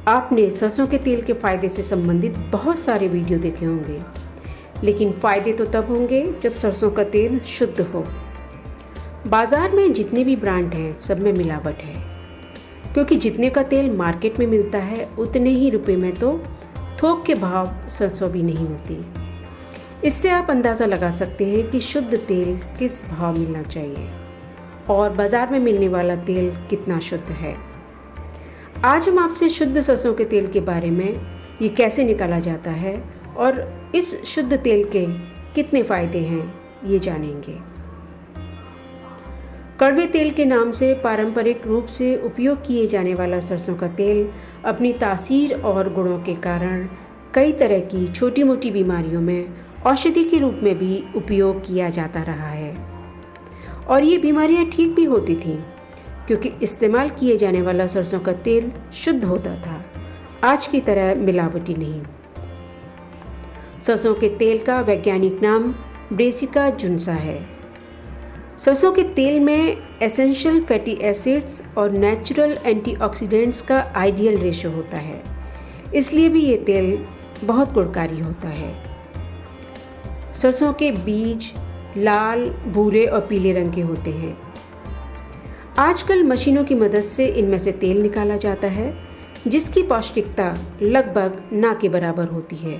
आपने सरसों के तेल के फ़ायदे से संबंधित बहुत सारे वीडियो देखे होंगे, लेकिन फ़ायदे तो तब होंगे जब सरसों का तेल शुद्ध हो। बाज़ार में जितने भी ब्रांड हैं सब में मिलावट है, क्योंकि जितने का तेल मार्केट में मिलता है उतने ही रुपए में तो थोक के भाव सरसों भी नहीं मिलती। इससे आप अंदाज़ा लगा सकते हैं कि शुद्ध तेल किस भाव मिलना चाहिए और बाज़ार में मिलने वाला तेल कितना शुद्ध है। आज हम आपसे शुद्ध सरसों के तेल के बारे में, ये कैसे निकाला जाता है और इस शुद्ध तेल के कितने फ़ायदे हैं, ये जानेंगे। कड़वे तेल के नाम से पारंपरिक रूप से उपयोग किए जाने वाला सरसों का तेल अपनी तासीर और गुणों के कारण कई तरह की छोटी मोटी बीमारियों में औषधि के रूप में भी उपयोग किया जाता रहा है और ये बीमारियां ठीक भी होती थीं, क्योंकि इस्तेमाल किए जाने वाला सरसों का तेल शुद्ध होता था, आज की तरह मिलावटी नहीं। सरसों के तेल का वैज्ञानिक नाम ब्रेसिका जुन्सा है। सरसों के तेल में एसेंशियल फैटी एसिड्स और नेचुरल एंटीऑक्सीडेंट्स का आइडियल रेशो होता है, इसलिए भी ये तेल बहुत गुणकारी होता है। सरसों के बीज लाल, भूरे और पीले रंग के होते हैं। आजकल मशीनों की मदद से इनमें से तेल निकाला जाता है, जिसकी पौष्टिकता लगभग ना के बराबर होती है।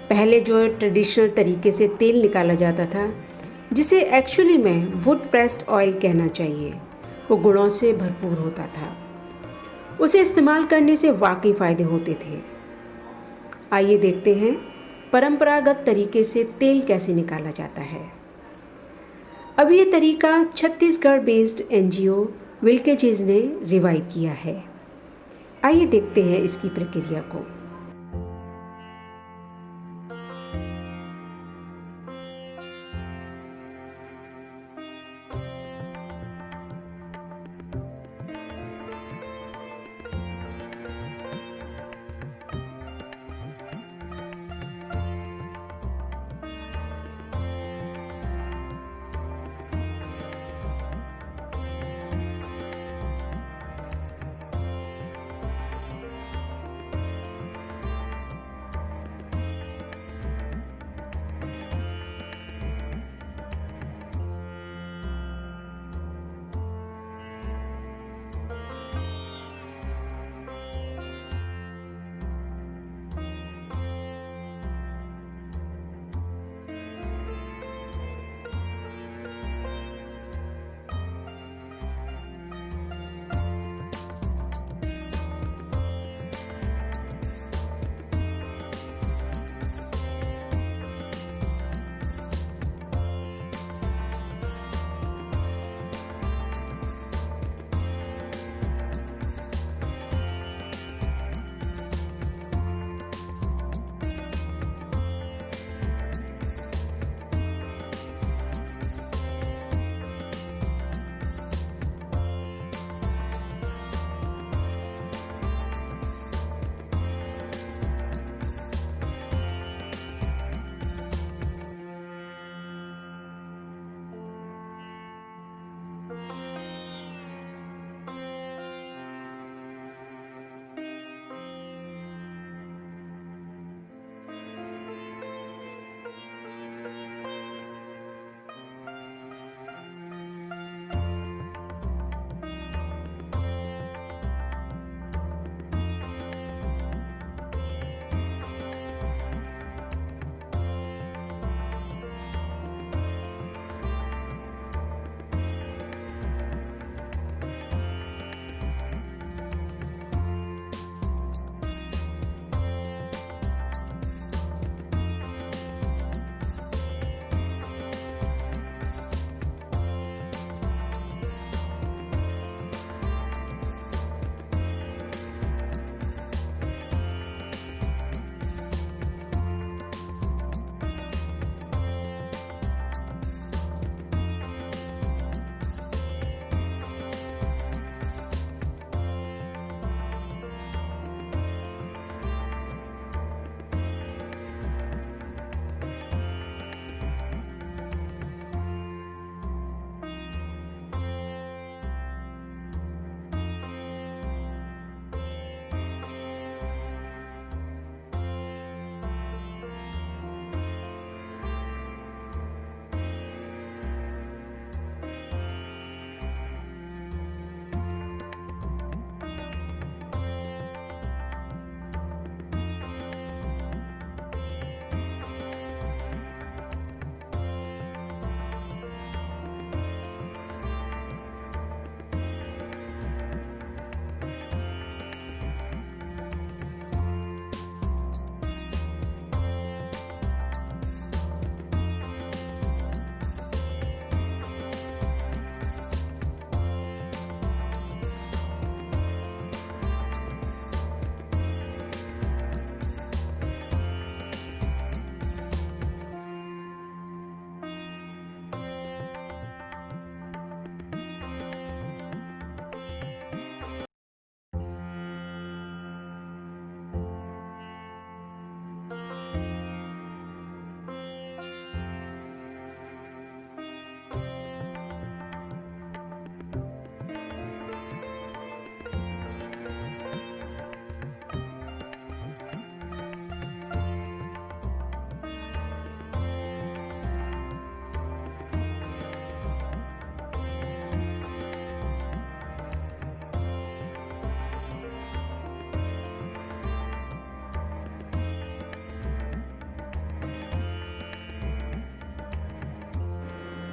पहले जो ट्रेडिशनल तरीके से तेल निकाला जाता था, जिसे एक्चुअली में वुड प्रेस्ड ऑयल कहना चाहिए, वो गुणों से भरपूर होता था। उसे इस्तेमाल करने से वाकई फ़ायदे होते थे। आइए देखते हैं परंपरागत तरीके से तेल कैसे निकाला जाता है। अब ये तरीका छत्तीसगढ़ बेस्ड एनजीओ विल्केजेस ने रिवाइव किया है। आइए देखते हैं इसकी प्रक्रिया को।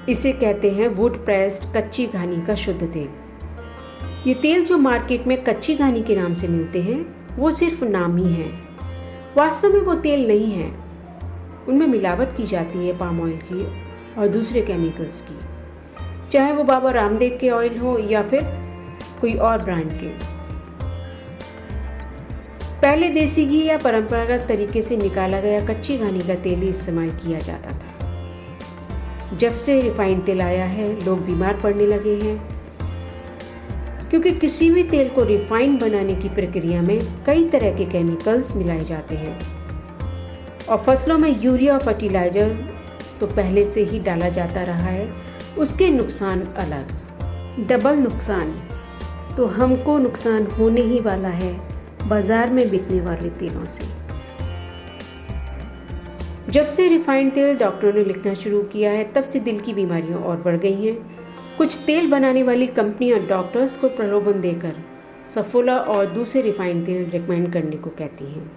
इसे कहते हैं वुड प्रेस्ड कच्ची घानी का शुद्ध तेल। ये तेल जो मार्केट में कच्ची घानी के नाम से मिलते हैं वो सिर्फ नाम ही है, वास्तव में वो तेल नहीं है। उनमें मिलावट की जाती है पाम ऑयल की और दूसरे केमिकल्स की, चाहे वो बाबा रामदेव के ऑयल हो या फिर कोई और ब्रांड के। पहले देसी घी या परंपरागत तरीके से निकाला गया कच्ची घानी का तेल ही इस्तेमाल किया जाता था। जब से रिफाइंड तेल आया है लोग बीमार पड़ने लगे हैं, क्योंकि किसी भी तेल को रिफाइंड बनाने की प्रक्रिया में कई तरह के केमिकल्स मिलाए जाते हैं और फसलों में यूरिया और फर्टिलाइजर तो पहले से ही डाला जाता रहा है, उसके नुकसान अलग, डबल नुकसान। तो हमको नुकसान होने ही वाला है बाजार में बिकने वाले तेलों से। जब से रिफाइंड तेल डॉक्टरों ने लिखना शुरू किया है तब से दिल की बीमारियां और बढ़ गई हैं। कुछ तेल बनाने वाली कंपनियां डॉक्टर्स को प्रलोभन देकर सफोला और दूसरे रिफाइंड तेल रिकमेंड करने को कहती हैं।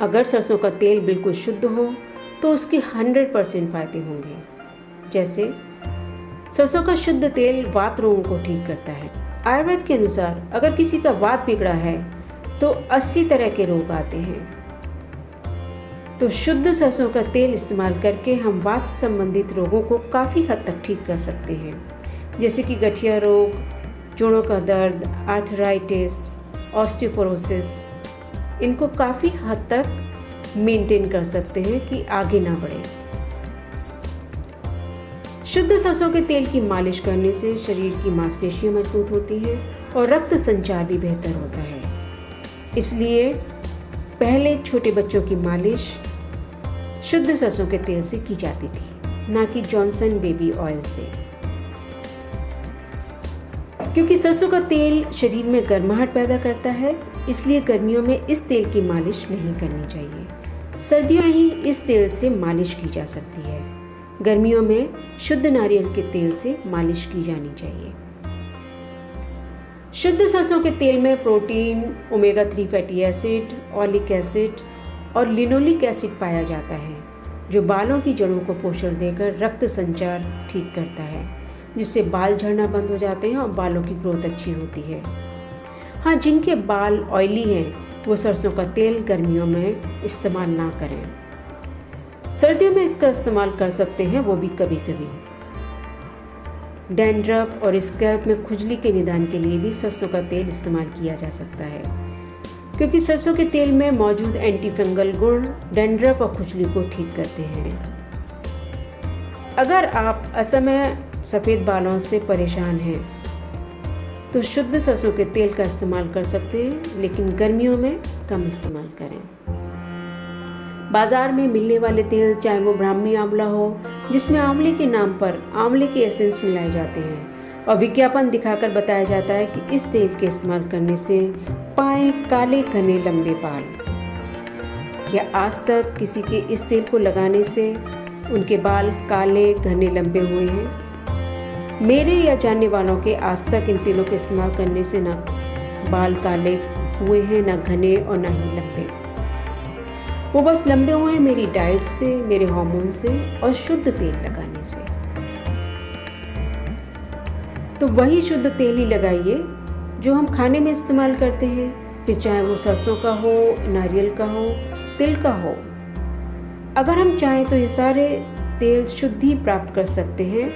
अगर सरसों का तेल बिल्कुल शुद्ध हो तो उसके 100% फायदे होंगे। जैसे सरसों का शुद्ध तेल वात रोगों को ठीक करता है। आयुर्वेद के अनुसार अगर किसी का वात बिगड़ा है तो 80 तरह के रोग आते हैं। तो शुद्ध सरसों का तेल इस्तेमाल करके हम वात से संबंधित रोगों को काफ़ी हद तक ठीक कर सकते हैं, जैसे कि गठिया रोग, जोड़ों का दर्द, आर्थराइटिस, ऑस्टियोपोरोसिस। इनको काफ़ी हद तक मेंटेन कर सकते हैं कि आगे ना बढ़े। शुद्ध सरसों के तेल की मालिश करने से शरीर की मांसपेशियां मजबूत होती हैं और रक्त संचार भी बेहतर होता है। इसलिए पहले छोटे बच्चों की मालिश शुद्ध सरसों के तेल से की जाती थी, ना कि जॉनसन बेबी ऑयल से। क्योंकि सरसों का तेल शरीर में गर्माहट पैदा करता है, इसलिए गर्मियों में इस तेल की मालिश नहीं करनी चाहिए। सर्दियों ही इस तेल से मालिश की जा सकती है। गर्मियों में शुद्ध नारियल के तेल से मालिश की जानी चाहिए। शुद्ध सरसों के तेल में protein, omega 3 fatty acid, oleic acid और लिनोलिक एसिड पाया जाता है, जो बालों की जड़ों को पोषण देकर रक्त संचार ठीक करता है, जिससे बाल झड़ना बंद हो जाते हैं और बालों की ग्रोथ अच्छी होती है। हाँ, जिनके बाल ऑयली हैं वो सरसों का तेल गर्मियों में इस्तेमाल ना करें। सर्दियों में इसका इस्तेमाल कर सकते हैं, वो भी कभी कभी। डैंड्रफ और स्कैल्प में खुजली के निदान के लिए भी सरसों का तेल इस्तेमाल किया जा सकता है, क्योंकि सरसों के तेल में मौजूद एंटी फंगल गुण डैंड्रफ और खुजली को ठीक करते हैं। अगर आप असमय सफ़ेद बालों से परेशान हैं तो शुद्ध सरसों के तेल का इस्तेमाल कर सकते हैं, लेकिन गर्मियों में कम इस्तेमाल करें। बाजार में मिलने वाले तेल, चाहे वो ब्राह्मी आंवला हो, जिसमें आंवले के नाम पर आंवले के एसेंस मिलाए जाते हैं और विज्ञापन दिखाकर बताया जाता है कि इस तेल के इस्तेमाल करने से पाए काले घने लंबे बाल। क्या आज तक किसी के इस तेल को लगाने से उनके बाल काले घने लंबे हुए हैं? मेरे या जानने वालों के आज तक इन तेलों के इस्तेमाल करने से ना बाल काले हुए हैं, ना घने और ना ही लंबे। वो बस लंबे हुए हैं मेरी डाइट से, मेरे हार्मोन से और शुद्ध तेल लगाने से। तो वही शुद्ध तेल ही लगाइए जो हम खाने में इस्तेमाल करते हैं, फिर चाहे वो सरसों का हो, नारियल का हो, तिल का हो। अगर हम चाहें तो ये सारे तेल शुद्ध ही प्राप्त कर सकते हैं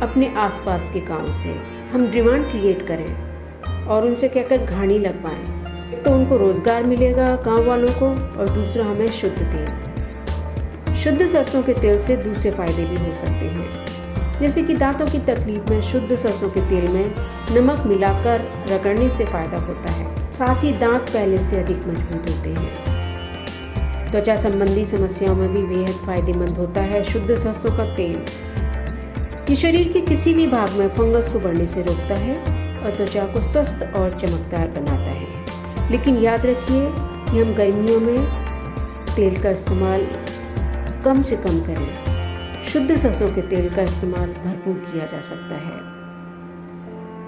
अपने आसपास के गांव से। हम डिमांड क्रिएट करें और उनसे कहकर घानी लगवाएं, तो उनको रोजगार मिलेगा गांव वालों को, और दूसरा हमें शुद्ध तेल। शुद्ध सरसों के तेल से दूसरे फायदे भी हो सकते हैं, जैसे कि दांतों की तकलीफ में शुद्ध सरसों के तेल में नमक मिलाकर रगड़ने से फायदा होता है। साथ ही दांत पहले से अधिक मजबूत होते हैं। त्वचा संबंधी समस्याओं में भी बेहद फायदेमंद होता है शुद्ध सरसों का तेल। ये शरीर के किसी भी भाग में फंगस को बढ़ने से रोकता है और त्वचा को स्वस्थ और चमकदार बनाता है। लेकिन याद रखिए कि हम गर्मियों में तेल का इस्तेमाल कम से कम करें। शुद्ध सरसों के तेल का इस्तेमाल भरपूर किया जा सकता है।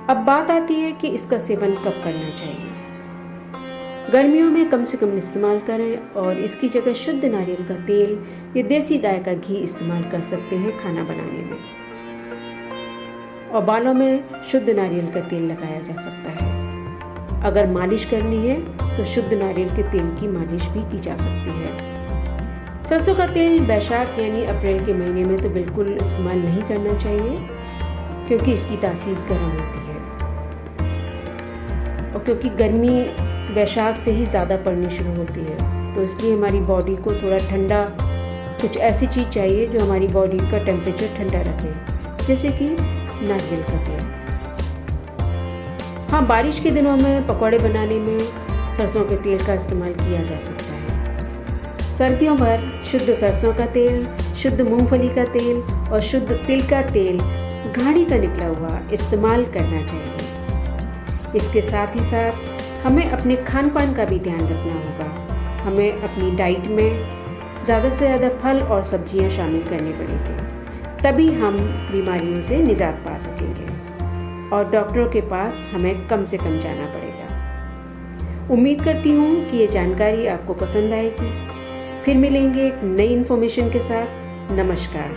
अब बात आती है कि इसका सेवन कब करना चाहिए। गर्मियों में कम से कम इस्तेमाल करें और इसकी जगह शुद्ध नारियल का तेल या देसी गाय का घी इस्तेमाल कर सकते हैं खाना बनाने में। और बालों में शुद्ध नारियल का तेल लगाया जा सकता है। अगर मालिश करनी है तो शुद्ध नारियल के तेल की मालिश भी की जा सकती है। सरसों का तेल बैसाख यानी अप्रैल के महीने में तो बिल्कुल इस्तेमाल नहीं करना चाहिए, क्योंकि इसकी तासीर गर्म होती है और क्योंकि गर्मी बैसाख से ही ज़्यादा पड़नी शुरू होती है, तो इसलिए हमारी बॉडी को थोड़ा ठंडा, कुछ ऐसी चीज़ चाहिए जो हमारी बॉडी का टेम्परेचर ठंडा रखे, जैसे कि नारियल का तेल। हाँ, बारिश के दिनों में पकौड़े बनाने में सरसों के तेल का इस्तेमाल किया जा सकता है। सर्दियों भर शुद्ध सरसों का तेल, शुद्ध मूंगफली का तेल और शुद्ध तिल का तेल घाड़ी का निकला हुआ इस्तेमाल करना चाहिए। इसके साथ ही साथ हमें अपने खान पान का भी ध्यान रखना होगा। हमें अपनी डाइट में ज़्यादा से ज़्यादा फल और सब्जियां शामिल करनी पड़ेंगी, तभी हम बीमारियों से निजात पा सकेंगे और डॉक्टरों के पास हमें कम से कम जाना पड़ेगा। उम्मीद करती हूँ कि ये जानकारी आपको पसंद आएगी। फिर मिलेंगे एक नई इन्फॉर्मेशन के साथ। नमस्कार।